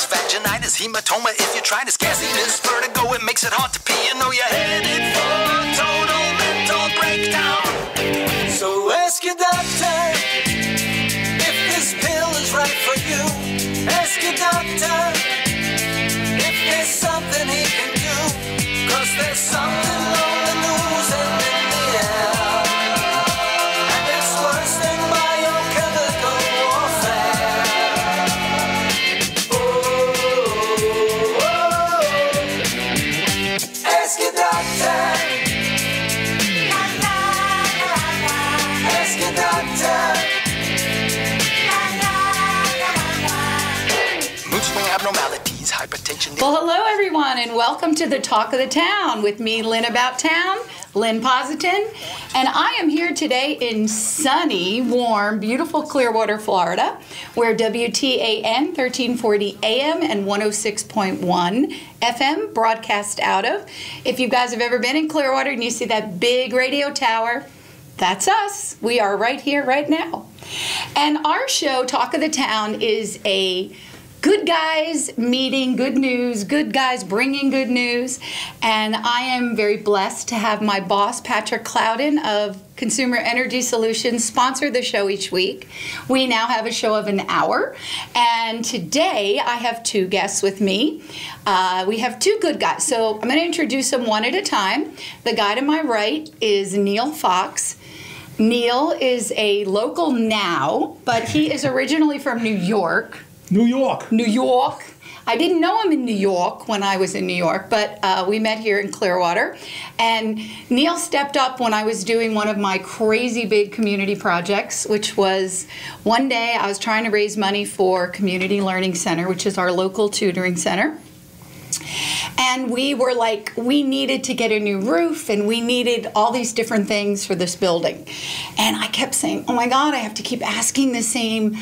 lupus, vaginitis, hematoma, if you try this gasiness, vertigo, it makes it hard to pee. You know you're headed for a total mental breakdown. So ask your doctor if this pill is right for you. Ask your doctor if there's something he can do. 'Cause there's something on the news and in the air, and it's worse than biochemical warfare. Ask your doctor. Ask your doctor. Mood swing abnormalities, hypertension. Well, hello everyone, and welcome to the Talk of the Town with me, Lynn About Town, Lynn Posyton, and I am here today in sunny, warm, beautiful Clearwater, Florida, where WTAN 1340 AM and 106.1 FM broadcast out of. If you guys have ever been in Clearwater and you see that big radio tower, that's us. We are right here, right now. And our show, Talk of the Town, is a good guys meeting good news, good guys bringing good news, and I am very blessed to have my boss, Patrick Clouden of Consumer Energy Solutions, sponsor the show each week. We now have a show of an hour, and today I have two guests with me. We have two good guys, so I'm going to introduce them one at a time. The guy to my right is Neal Fox. Neal is a local now, but he is originally from New York. New York. New York. I didn't know him in New York when I was in New York, but we met here in Clearwater. And Neal stepped up when I was doing one of my crazy big community projects, which was one day I was trying to raise money for Community Learning Center, which is our local tutoring center. And we were like, we needed to get a new roof and we needed all these different things for this building. And I kept saying, oh my God, I have to keep asking the same,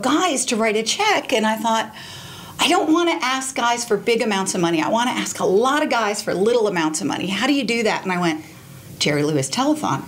guys to write a check. And I thought, I don't want to ask guys for big amounts of money. I want to ask a lot of guys for little amounts of money. How do you do that? And I went, Jerry Lewis Telethon,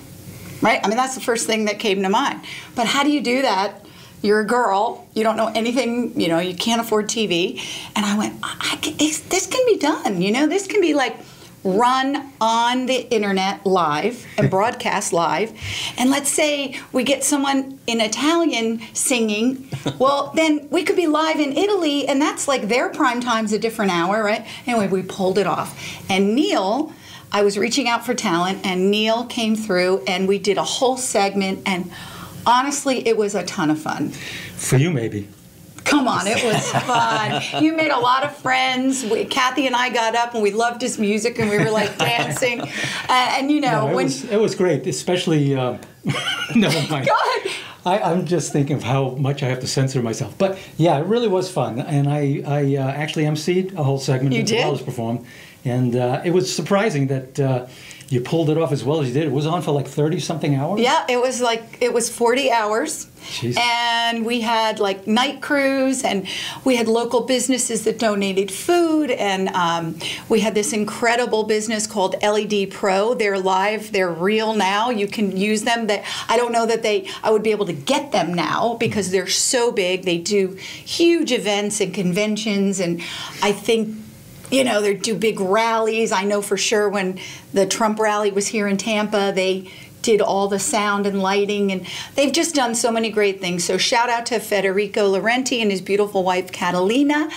right? I mean, that's the first thing that came to mind. But how do you do that? You're a girl, you don't know anything, you can't afford TV. And I went, this can be done, this can be like run on the internet live and broadcast live. And let's say we get someone in Italian singing, well, then we could be live in Italy, and that's like their prime time's a different hour, right? Anyway, we pulled it off. And Neal, I was reaching out for talent, and Neal came through, and we did a whole segment, and honestly, it was a ton of fun. For you, maybe. Come on, it was fun. You made a lot of friends. Kathy and I got up and we loved his music and we were like dancing. It was great, especially. Never mind. Go ahead. I'm just thinking of how much I have to censor myself. But yeah, it really was fun. And I actually emceed a whole segment as well as performed. And it was surprising that you pulled it off as well as you did. It was on for like 30-something hours? Yeah, it was 40 hours. Jeez. And we had like night crews, and we had local businesses that donated food, and we had this incredible business called LED Pro. They're live, they're real now. You can use them. I don't know that I would be able to get them now because they're so big. They do huge events and conventions, and I think they do big rallies. I know for sure when the Trump rally was here in Tampa, they did all the sound and lighting, and they've just done so many great things. So shout out to Federico Laurenti and his beautiful wife Catalina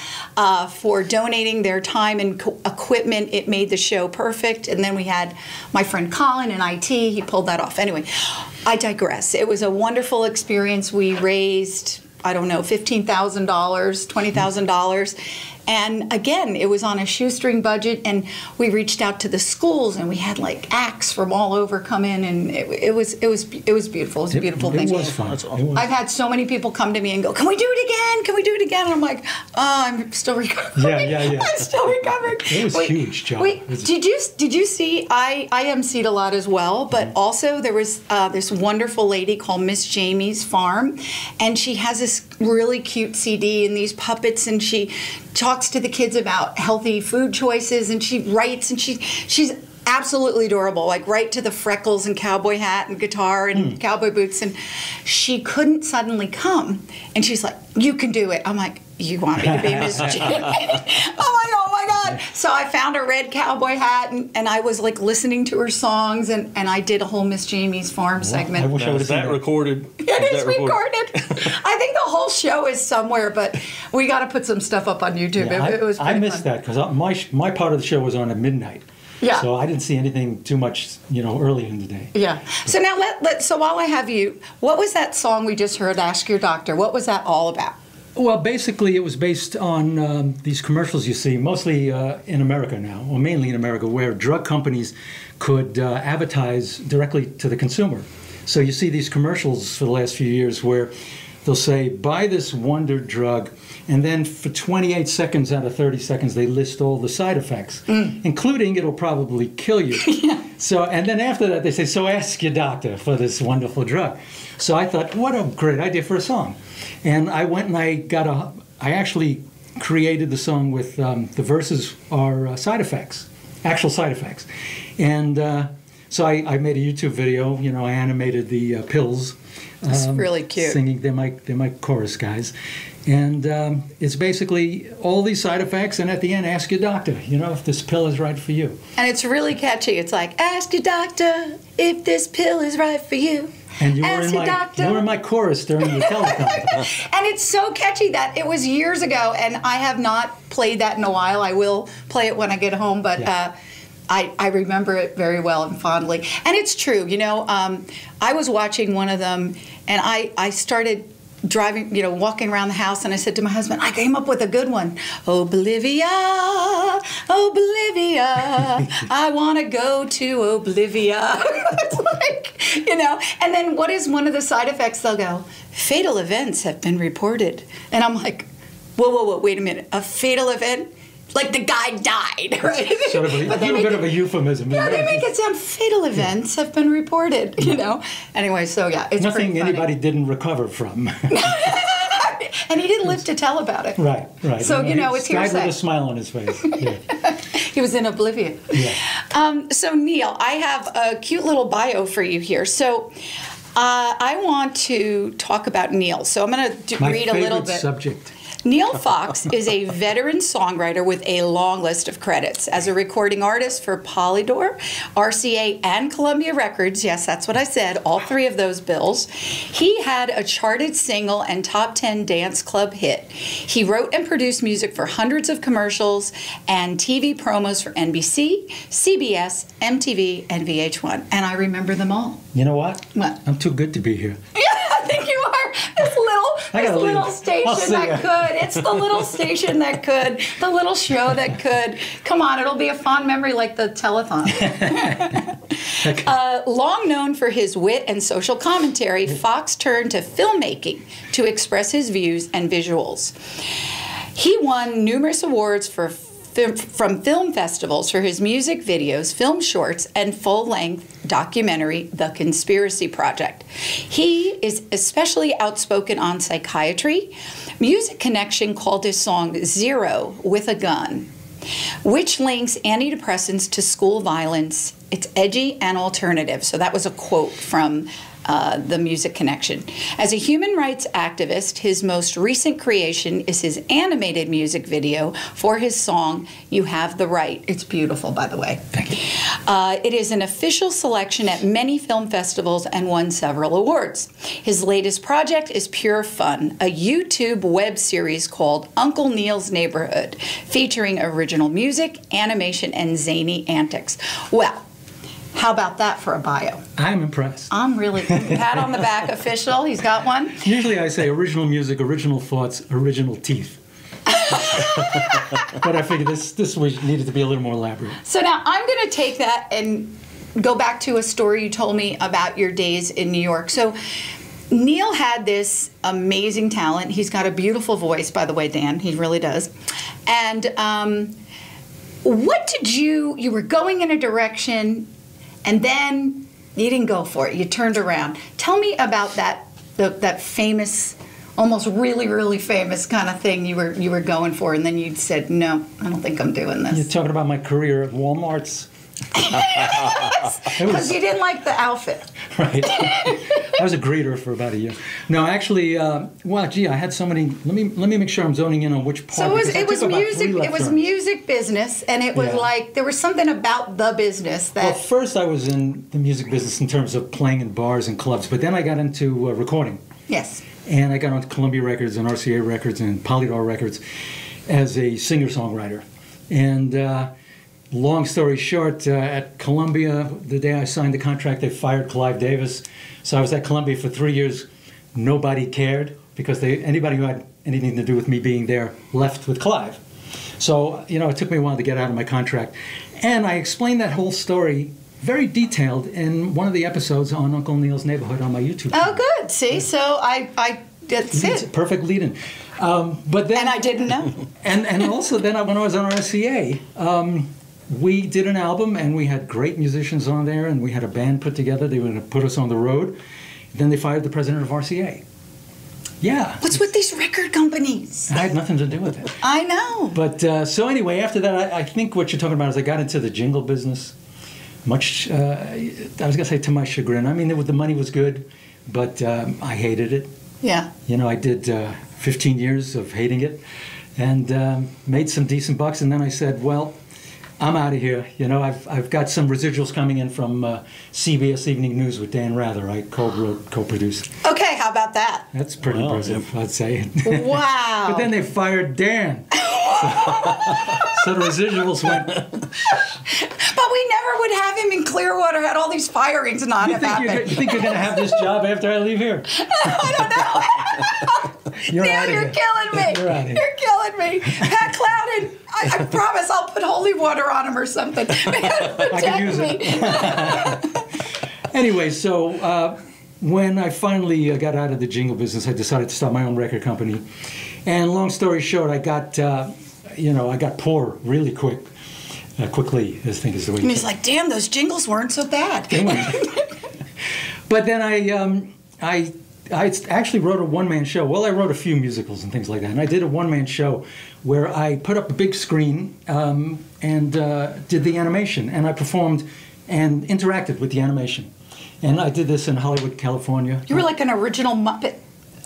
for donating their time and equipment. It made the show perfect. And then we had my friend Colin in IT. He pulled that off. Anyway, I digress. It was a wonderful experience. We raised, I don't know, $15,000, $20,000. And again, it was on a shoestring budget, and we reached out to the schools, and we had like acts from all over come in, and it was beautiful. It was a beautiful thing. It was fun. I've had so many people come to me and go, "Can we do it again? Can we do it again?" And I'm like, "Oh, I'm still recovering." Yeah. I'm still recovering. It was huge, John. Did you see? I emceed a lot as well, but also there was this wonderful lady called Miss Jamie's Farm, and she has this really cute CD and these puppets, and she talks to the kids about healthy food choices, and she writes, and she's absolutely adorable, like right to the freckles and cowboy hat and guitar and cowboy boots. And she couldn't suddenly come. And she's like, you can do it. I'm like, you want me to be Miss Jamie? I'm like, oh my God. So I found a red cowboy hat and I was like listening to her songs and I did a whole Miss Jamie's Farm segment. I wish I would have that recorded. It is recorded. I think the whole show is somewhere, but we got to put some stuff up on YouTube. Yeah, it was I missed fun. that because my part of the show was on at midnight. Yeah. So I didn't see anything too much, early in the day. Yeah. So now so while I have you, what was that song we just heard, Ask Your Doctor? What was that all about? Well, basically, it was based on these commercials you see, mostly in America now, or mainly in America, where drug companies could advertise directly to the consumer. So you see these commercials for the last few years where they'll say, buy this wonder drug, and then for 28 seconds out of 30 seconds, they list all the side effects, including it'll probably kill you. Yeah. So, and then after that, they say, so ask your doctor for this wonderful drug. So I thought, what a great idea for a song. And I went and I actually created the song with the verses are side effects, actual side effects. And so I made a YouTube video, I animated the pills. It's really cute. Singing, they're my chorus guys. And it's basically all these side effects, and at the end, ask your doctor, if this pill is right for you. And it's really catchy. It's like, ask your doctor if this pill is right for you. And you were in my chorus during the telethon. And it's so catchy that it was years ago, and I have not played that in a while. I will play it when I get home, but I remember it very well and fondly. And it's true, I was watching one of them, and I started driving, walking around the house, and I said to my husband, I came up with a good one. Oh, Bolivia, I want to go to Oblivia. It's like, and then what is one of the side effects? They'll go, fatal events have been reported. And I'm like, whoa, wait a minute. A fatal event? Like the guy died, right? Sort of a little bit of a euphemism. Yeah, they make it sound fatal events have been reported, Anyway, so yeah, it's nothing anybody didn't recover from. And he didn't live to tell about it. Right. So, it's hearsay. With a smile on his face. Yeah. He was in oblivion. Yeah. So, Neal, I have a cute little bio for you here. So, I want to talk about Neal. So, I'm going to read a little bit. My favorite subject. Neal Fox is a veteran songwriter with a long list of credits. As a recording artist for Polydor, RCA, and Columbia Records, yes, that's what I said, all three of those bills, he had a charted single and top 10 dance club hit. He wrote and produced music for hundreds of commercials and TV promos for NBC, CBS, MTV, and VH1. And I remember them all. You know what? What? I'm too good to be here. Yeah, I think you are. This little station that could. It's the little station that could. The little show that could. Come on, it'll be a fond memory like the telethon. Long known for his wit and social commentary, Fox turned to filmmaking to express his views and visuals. He won numerous awards from film festivals for his music videos, film shorts, and full-length documentary, The Conspiracy Project. He is especially outspoken on psychiatry. Music Connection called his song Zero with a Gun, which links antidepressants to school violence. It's edgy and alternative. So that was a quote from the Music Connection. As a human rights activist, his most recent creation is his animated music video for his song, You Have the Right. It's beautiful, by the way. Thank you. It is an official selection at many film festivals and won several awards. His latest project is Pure Fun, a YouTube web series called Uncle Neal's Neighborhood, featuring original music, animation, and zany antics. Well, how about that for a bio? I'm impressed. I'm really pat on the back official. He's got one. Usually I say original music, original thoughts, original teeth. But I figured this needed to be a little more elaborate. So now I'm going to take that and go back to a story you told me about your days in New York. So Neal had this amazing talent. He's got a beautiful voice, by the way, Dan. He really does. And what did you were going in a direction, and then you didn't go for it. You turned around. Tell me about that famous, almost really, really famous kind of thing you were going for, and then you said, no, I don't think I'm doing this. You're talking about my career at Walmart's Because you didn't like the outfit. Right. I was a greeter for about a year. No, actually, well, gee, I had so many. Let me make sure I'm zoning in on which part. So it was music. It was music business, and it was like there was something about the business that. Well, first I was in the music business in terms of playing in bars and clubs, but then I got into recording. Yes. And I got onto Columbia Records and RCA Records and Posyton Records as a singer-songwriter. And long story short, at Columbia, the day I signed the contract, they fired Clive Davis. So I was at Columbia for 3 years. Nobody cared because anybody who had anything to do with me being there left with Clive. So, it took me a while to get out of my contract. And I explained that whole story very detailed in one of the episodes on Uncle Neal's Neighborhood on my YouTube channel. Oh, good. See, so that's it. Perfect lead-in. But then, and I didn't know. And also then when I was on RCA, we did an album and we had great musicians on there and we had a band put together. They were going to put us on the road. Then they fired the president of RCA. Yeah. What's with these record companies? I had nothing to do with it. I know. But so anyway, after that, I think what you're talking about is I got into the jingle business. Much, I was going to say to my chagrin. I mean, the money was good, but I hated it. Yeah. I did 15 years of hating it and made some decent bucks. And then I said, well, I'm out of here. I've got some residuals coming in from CBS Evening News with Dan Rather. I co-wrote, co-produced. Okay, how about that? That's pretty impressive, I'd say. Wow. But then they fired Dan. So the residuals went. But we never would have him in Clearwater had all these firings not have happened. You think you're going to have this job after I leave here? I don't know. Neal, you're killing me. You're killing me. Pat Clouden, I promise I'll put holy water on him or something. I can use it. Anyway, so when I finally got out of the jingle business, I decided to start my own record company. And long story short, I got, I got poor really quickly, I think is the way. And he's like, damn, those jingles weren't so bad. But then I actually wrote a one-man show. Well, I wrote a few musicals and things like that. And I did a one-man show where I put up a big screen and did the animation. And I performed and interacted with the animation. And I did this in Hollywood, California. You were like an original Muppet.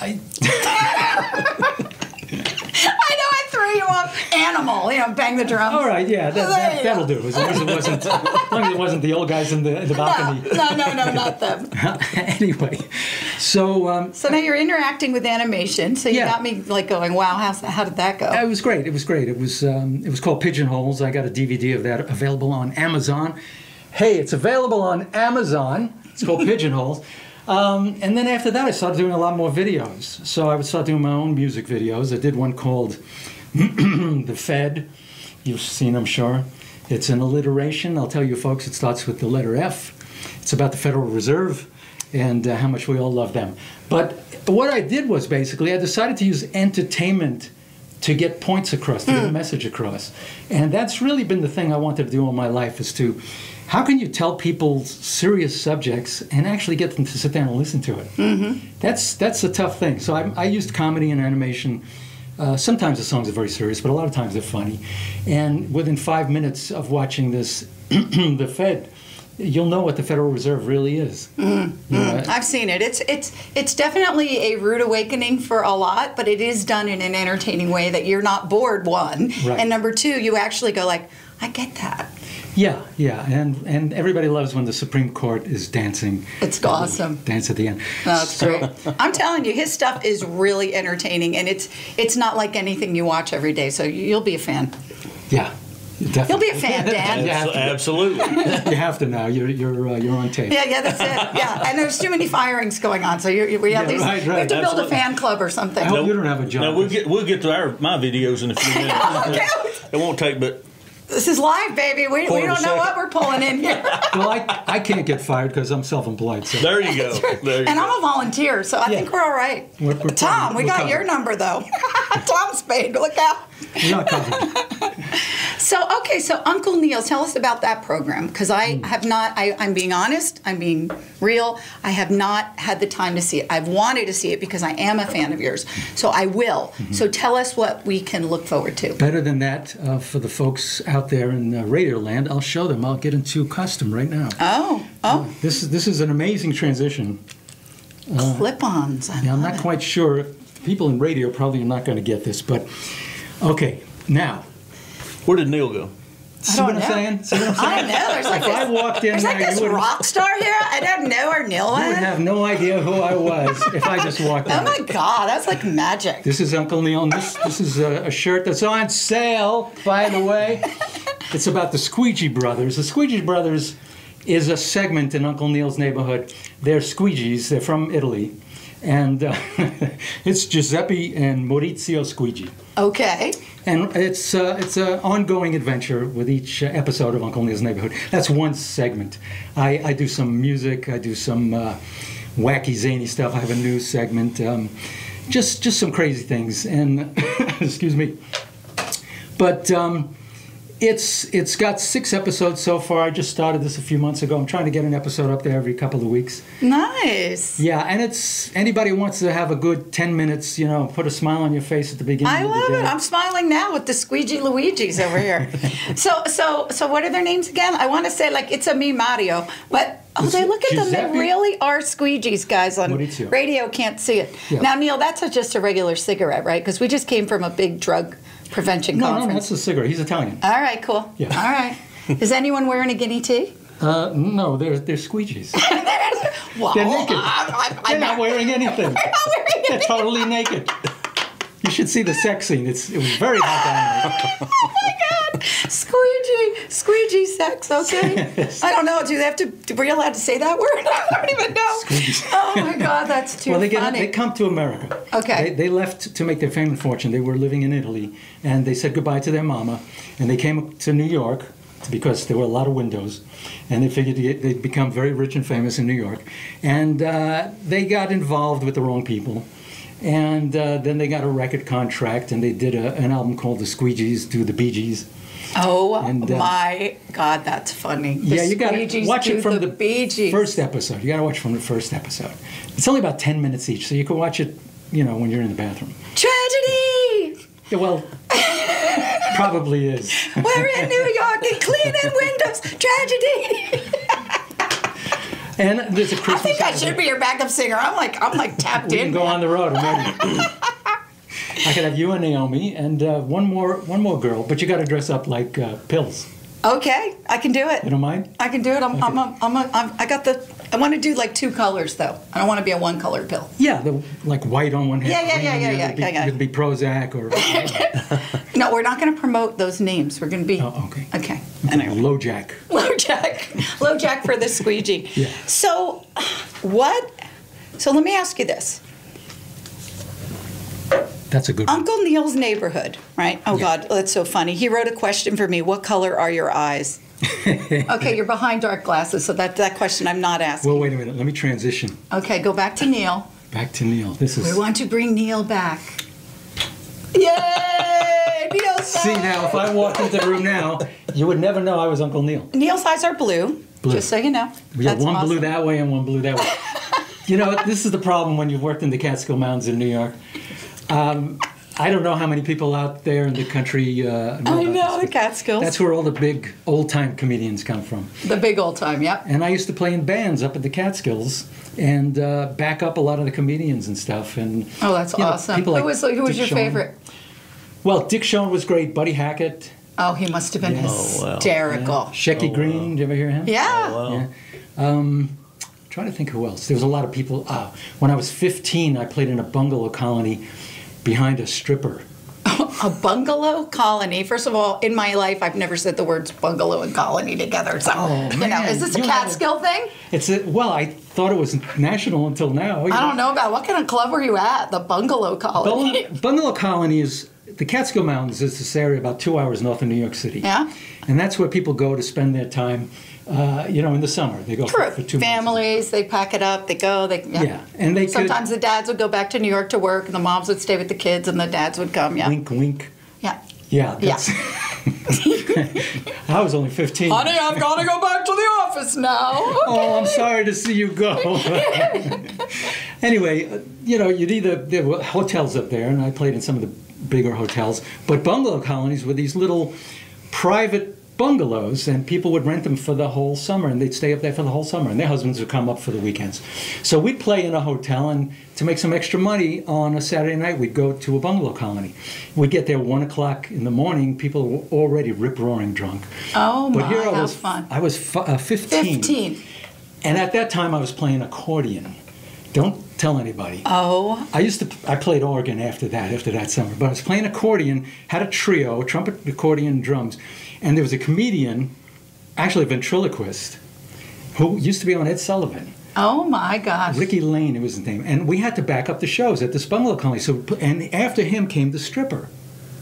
I know I threw you off. Animal, bang the drums. All right, yeah, that'll do. As long as it wasn't the old guys in the balcony. No, not them. Anyway, so now you're interacting with animation. So you got me like going, wow, how did that go? It was great. It was called Pigeonholes. I got a DVD of that available on Amazon. Hey, it's available on Amazon. It's called Pigeonholes. And then after that, I started doing a lot more videos. So I would start doing my own music videos. I did one called The Fed. You've seen, I'm sure. It's an alliteration. I'll tell you folks, it starts with the letter F. It's about the Federal Reserve and how much we all love them. But what I did was basically I decided to use entertainment to get points across, to get a message across. And that's really been the thing I wanted to do all my life is to, how can you tell people serious subjects and actually get them to sit down and listen to it? Mm-hmm. That's a tough thing. So I used comedy and animation. Sometimes the songs are very serious, but a lot of times they're funny. And within 5 minutes of watching this, The Fed, you'll know what the Federal Reserve really is. I've seen it. It's definitely a rude awakening for a lot, but it is done in an entertaining way that you're not bored, one. Right. And number two, you actually go like, I get that. Yeah, and everybody loves when the Supreme Court is dancing. It's awesome. Dance at the end. Oh, it's great. I'm telling you, his stuff is really entertaining, and it's not like anything you watch every day, so you'll be a fan. Yeah. Definitely. You'll be a fan, Dan. Absolutely. You have to now. You're on tape. Yeah, that's it. Yeah, and there's too many firings going on, so we have these. Right. We have to build a fan club or something. I hope you don't have a job. No, we'll get to my videos in a few minutes. It won't take but. This is live, baby. We don't know what we're pulling in here. Well, I can't get fired because I'm self-employed. So. There you go. And I'm a volunteer, so I think we're all right. Tom, we got your number, though. Tom's paid. Look out. You're not covered. So Uncle Neal, tell us about that program, because I have not, I'm being honest, I'm being real, I have not had the time to see it. I've wanted to see it because I am a fan of yours, so I will. So tell us what we can look forward to. Better than that, for the folks out there in Radio Land, I'll show them. I'll get into custom right now. This is an amazing transition. Clip-ons. I'm not quite sure. People in radio probably are not going to get this, but okay, now. Where did Neal go? See what I'm saying? See what I'm saying? I don't know. There's like if I walked in there's like there, this rock star here. I don't know where Neal you would went. have no idea who I was if I just walked in. Oh my God, that's like magic. This is Uncle Neal, and this is a shirt that's on sale, by the way. It's about the Squeegee Brothers. The Squeegee Brothers is a segment in Uncle Neal's neighborhood. They're squeegees. They're from Italy. And it's Giuseppe and Maurizio Squeegee. Okay. And it's an ongoing adventure with each episode of Uncle Neal's Neighborhood. That's one segment. I do some music. I do some wacky, zany stuff. I have a news segment. Just some crazy things. And excuse me. But it's got 6 episodes so far. I just started this a few months ago. I'm trying to get an episode up there every couple of weeks. Nice. Yeah, and it's anybody who wants to have a good 10 minutes, put a smile on your face at the beginning I of the love day. it. I'm smiling now with the Squeegee Luigis over here. So what are their names again? I want to say like it's a me Mario, but they look at them. Giuseppe? They really are squeegees, guys. On Maurizio. radio, can't see it. Yeah. Now, Neal, that's just a regular cigarette, right? Because we just came from a big drug prevention No, conference. that's a cigarette. He's Italian. All right, cool. Yeah. All right. Is anyone wearing a guinea tea? No, they're squeegees. Well, They're naked. They're I'm not wearing anything. They're totally naked. You should see the sex scene. It was very hot down there. Oh my God! Squeegee sex. Okay. I don't know. Do they have to? Were you allowed to say that word? I don't even know. Squeegees. Oh my God, that's too Well, funny. they come to America. Okay. They left to make their fame and fortune. They were living in Italy, and they said goodbye to their mama, and they came to New York because there were a lot of windows, and they figured they'd become very rich and famous in New York, and they got involved with the wrong people. And then they got a record contract, and they did an album called The Squeegees Do the Bee Gees. Oh And, my God, that's funny. Yeah, you got to watch it from the Bee Gees. first episode. You got to watch from the first episode. It's only about 10 minutes each, so you can watch it, when you're in the bathroom. Tragedy. Yeah, well, probably is. We're in New York and cleaning windows. Tragedy. And there's a Christmas. I think I should be your backup singer. I'm like tapped We in. can go on the road. I'm ready. I could have you and Naomi and one more girl, but you got to dress up like Pills. Okay, I can do it. You don't mind? I can do it. I want to do like 2 colors though. I don't want to be a 1-color pill. Yeah, like white on one hand. Yeah. It could be Prozac or. No, we're not going to promote those names. We're going to be. Oh, okay. Okay. Anyway. LoJack. LoJack for the squeegee. Yeah. So, what? So let me ask you this. That's a good one. Uncle Neal's Neighborhood, right? Oh, Yeah. God, that's so funny. He wrote a question for me. What color are your eyes? Okay, you're behind dark glasses, so that question I'm not asking. Well, wait a minute. Let me transition. Okay, go back to Neal. Back to Neal. This is. We want to bring Neal back. Yay! Neal's back. See, now, if I walked into the room now, you would never know I was Uncle Neal. Neal's eyes are blue, just so you know. We got That's one blue awesome. that way and one blue that way. This is the problem when you've worked in the Catskill Mountains in New York. I don't know how many people out there in the country know I about know, this, the Catskills. That's where all the big old-time comedians come from. The big old time, yep. And I used to play in bands up at the Catskills and back up a lot of the comedians and stuff. And Oh, that's awesome. people like Who was Dick your Schoen. favorite? Well, Dick Schoen was great. Buddy Hackett. Oh, he must have been Yeah. Oh, wow. hysterical. Shecky Green. Did you ever hear him? Yeah. Wow. Yeah. Trying to think who else. There was a lot of people. When I was 15, I played in a bungalow colony behind a stripper. A bungalow colony. First of all, in my life, I've never said the words bungalow and colony together. So, man. is this a You Catskill thing? Well, I thought it was national until now. I don't know about what kind of club were you at? The bungalow colony. Bungalow colony is the Catskill Mountains. Is this area about 2 hours north of New York City? Yeah. And that's where people go to spend their time. In the summer they go True. for 2 months. Families, they pack it up, they go. Yeah, and they sometimes the dads would go back to New York to work, and the moms would stay with the kids, and the dads would come. Yeah. Wink, wink. Yeah. Yeah. That's, I was only 15. Honey, I've got to go back to the office now. Oh, I'm sorry to see you go. Anyway, there were hotels up there, and I played in some of the bigger hotels. But bungalow colonies were these little private bungalows, and people would rent them for the whole summer, and they'd stay up there for the whole summer, and their husbands would come up for the weekends. So we'd play in a hotel, and to make some extra money on a Saturday night, we'd go to a bungalow colony. We'd get there 1 o'clock in the morning. People were already rip-roaring drunk. Oh, but here how fun. I was 15. 15. And at that time, I was playing accordion. Don't tell anybody. Oh. I played organ after that summer. But I was playing accordion, had a trio, trumpet, accordion, and drums. And there was a comedian, actually a ventriloquist, who used to be on Ed Sullivan. Oh, my gosh. Ricky Lane, it was his name. And we had to back up the shows at this bungalow colony. And after him came the stripper.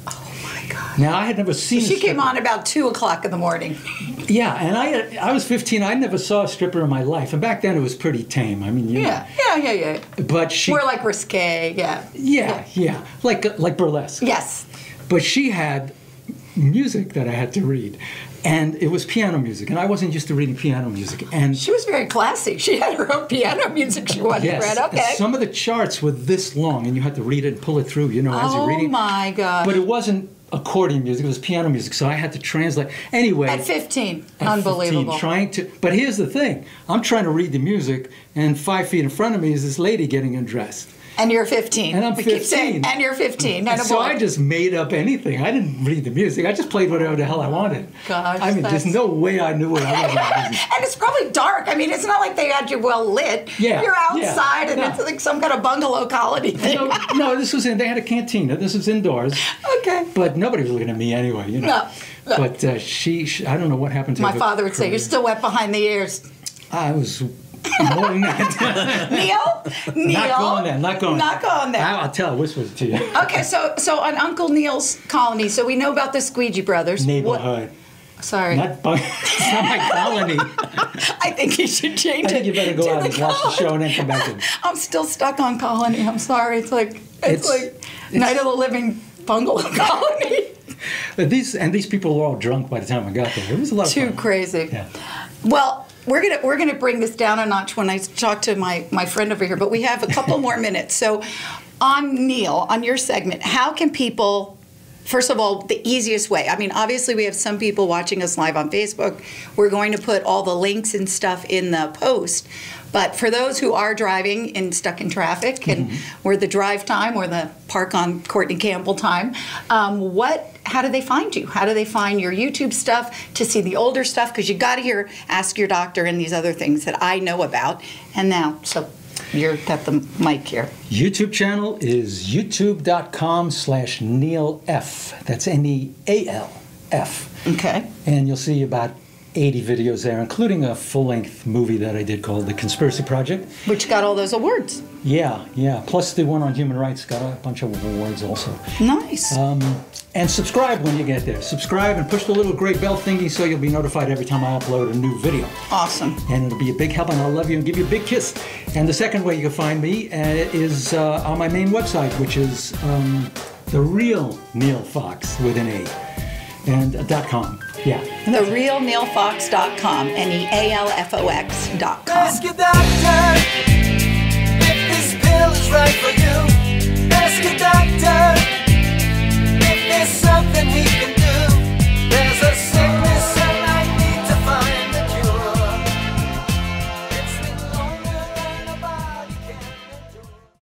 Oh, my God. Now, I had never seen a stripper. She came on about 2 o'clock in the morning. Yeah, and I was 15. I never saw a stripper in my life. And back then, it was pretty tame. I mean, Yeah. But she... More like risque, Yeah. Like burlesque. Yes. But she had music that I had to read. And it was piano music, and I wasn't used to reading piano music. And she was very classy. She had her own piano music she wanted to read. Okay. And some of the charts were this long, and you had to read it and pull it through, as you're reading. Oh, my gosh. But it wasn't accordion music, it was piano music, so I had to translate. Anyway. At 15. Unbelievable. 15, but here's the thing. I'm trying to read the music, and 5 feet in front of me is this lady getting undressed. And you're 15. And I'm 15. Keep saying, and you're 15. And so I just made up anything. I didn't read the music. I just played whatever the hell I wanted. Gosh, I mean, there's no way I knew what I was doing. And it's probably dark. I mean, it's not like they had you well lit. Yeah. You're outside, and it's like some kind of bungalow colony thing. No, this was they had a cantina. This was indoors. Okay. But nobody was looking at me anyway, No. But she, I don't know what happened to her. My father would say, you're still wet behind the ears. I was... more than that. Neal? Not going there. I'll tell, whisper it to you. Okay, so on Uncle Neal's colony, so we know about the Squeegee brothers. Neighborhood. Sorry. It's not my colony. I think you should change it. I think you better go out and watch the show and then come back in. I'm still stuck on colony. I'm sorry. It's like Night of the Living Bungalow Colony. But these people were all drunk by the time I got there. It was a lot of fun. Too crazy. Yeah. Well, we're gonna bring this down a notch when I talk to my friend over here, but we have a couple more minutes. So on Neal, on your segment, how can people, first of all, the easiest way, I mean, obviously we have some people watching us live on Facebook. We're going to put all the links and stuff in the post. But for those who are driving and stuck in traffic, and or the drive time or the park on Courtney Campbell time, how do they find you? How do they find your YouTube stuff to see the older stuff? Because you got to ask your doctor and these other things that I know about. And now, so you've got the mic here. YouTube channel is youtube.com/NealF. That's NEALF. Okay. And you'll see about 80 videos there, including a full-length movie that I did called The Conspiracy Project. Which got all those awards. Yeah. Plus the one on human rights got a bunch of awards also. Nice. And subscribe when you get there. Subscribe and push the little gray bell thingy so you'll be notified every time I upload a new video. Awesome. And it'll be a big help, and I'll love you and give you a big kiss. And the second way you can find me is on my main website, which is The Real Neal Fox with an A and .com. Yeah. TheRealNealFox.com. NEALFOX.com. Ask your doctor if this pill is right for you. Ask your doctor if there's